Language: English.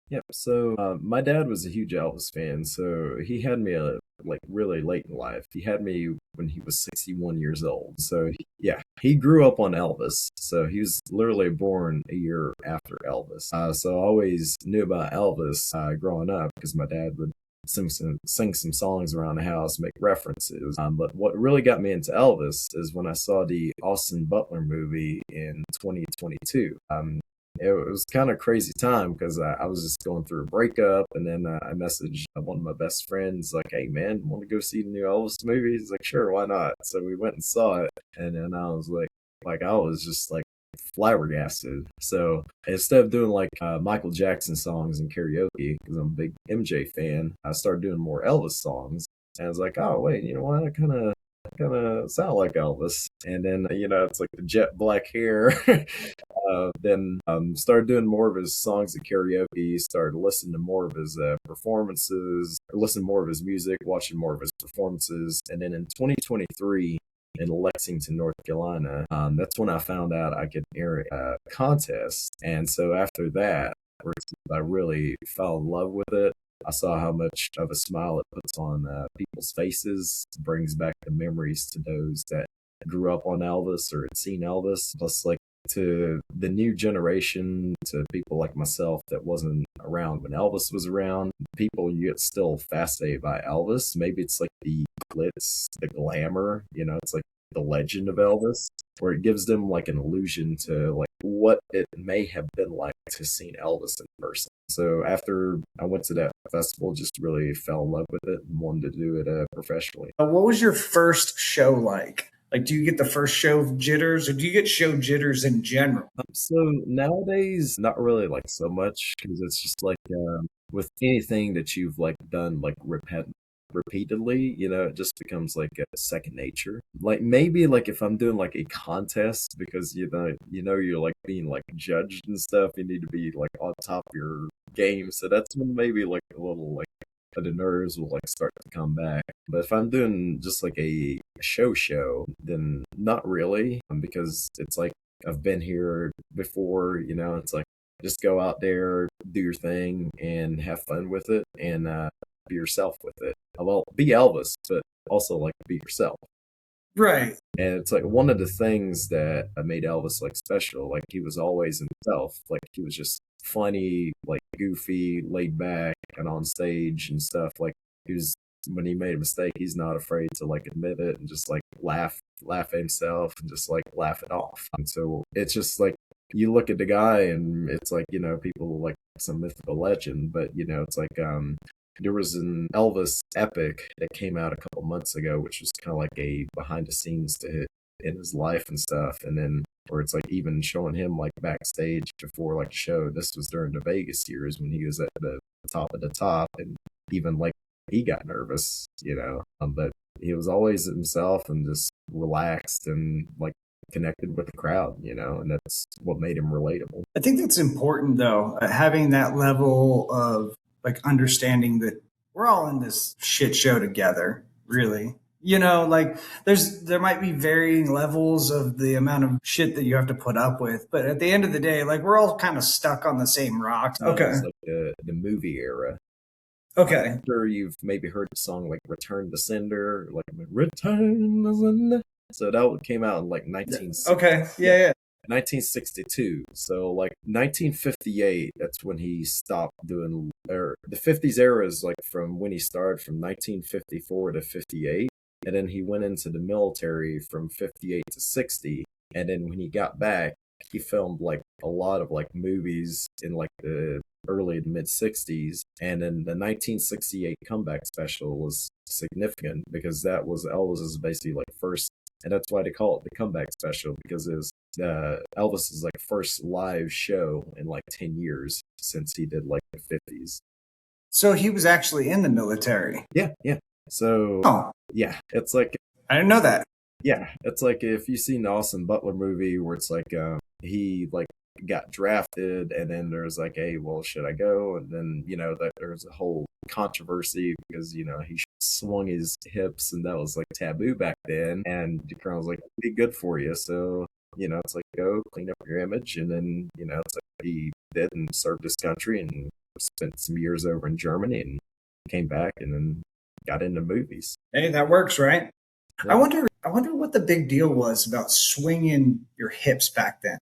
Yep. So my dad was a huge Elvis fan, so he had me like really late in life. He had me when he was 61 years old. So yeah, he grew up on Elvis. So he was literally born a year after Elvis. So I always knew about Elvis growing up because my dad would sing some songs around the house, make references. But what really got me into Elvis is when I saw the Austin Butler movie in 2022. It was kind of crazy time because I was just going through a breakup, and then I messaged one of my best friends like, "Hey man, want to go see the new Elvis movie?" He's like, "Sure, why not?" So we went and saw it, and then I was like I was just like flabbergasted. So instead of doing like Michael Jackson songs and karaoke, because I'm a big MJ fan, I started doing more Elvis songs. And I was like, oh wait, you know what? I kind of sound like Elvis. And then it's like the jet black hair. Then started doing more of his songs at karaoke. Started listening to more of his performances, or listening more of his music, watching more of his performances. And then in 2023 in Lexington, North Carolina. That's when I found out I could enter a contest. And so after that, I really fell in love with it. I saw how much of a smile it puts on people's faces, brings back the memories to those that grew up on Elvis or had seen Elvis. Plus, like to the new generation, to people like myself that wasn't around when Elvis was around, people you get still fascinated by Elvis. Maybe it's like the glitz, the glamour, it's like the legend of Elvis, where it gives them like an illusion to like what it may have been like to see Elvis in person. So after I went to that festival, just really fell in love with it and wanted to do it professionally. What was your first show like? Like, do you get the first show jitters, or do you get show jitters in general? So nowadays, not really like so much because it's just like with anything that you've like done like repeatedly, it just becomes like a second nature. Like maybe like if I'm doing like a contest because you're like being like judged and stuff, you need to be like on top of your game. So that's when maybe like a little like the nerves will like start to come back. But if I'm doing just like a show, then not really, because it's like I've been here before, it's like just go out there, do your thing, and have fun with it, and be yourself with it. Well, be Elvis, but also like be yourself. Right. And it's like one of the things that made Elvis like special. Like he was always himself. Like he was just funny, like goofy, laid back, and on stage and stuff. Like he was when he made a mistake, he's not afraid to like admit it and just like laugh at himself and just like laugh it off. And so it's just like you look at the guy and it's like people like some mythical legend, but it's like there was an Elvis epic that came out a couple months ago, which was kind of like a behind the scenes to in his life and stuff. And then, or it's like even showing him like backstage before like the show. This was during the Vegas years when he was at the top of the top, and even like he got nervous, but he was always himself and just relaxed and like connected with the crowd, and that's what made him relatable. I think that's important though, having that level of like understanding that we're all in this shit show together, really. Like there might be varying levels of the amount of shit that you have to put up with, but at the end of the day, like we're all kind of stuck on the same rocks. That Okay. was like the movie era. Okay. I'm sure you've maybe heard the song like "Return to Sender," like "Return to Sender." So that came out in like 1960. Okay. Yeah, Yeah. 1962. So like 1958, that's when he stopped doing. Or the 50s era is like from when he started from 1954 to 58, and then he went into the military from 58 to 60, and then when he got back, he filmed like a lot of like movies in like the early to mid 60s, and then the 1968 comeback special was significant because that was Elvis's basically like first, and that's why they call it the comeback special, because it was Elvis's like first live show in like 10 years since he did like the 50s. So he was actually in the military. Yeah, yeah. So Oh, yeah, it's like I didn't know that. yeah, it's like if you've seen the Austin Butler movie where it's like he like got drafted, and then there's like, hey, well, should I go? And then that there's a whole controversy because he swung his hips, and that was like taboo back then. And the colonel was like, be good for you. So it's like go clean up your image, and then it's like he did and served his country and spent some years over in Germany and came back and then got into movies. Hey, that works, right? I Yeah. wonder. I wonder what the big deal was about swinging your hips back then.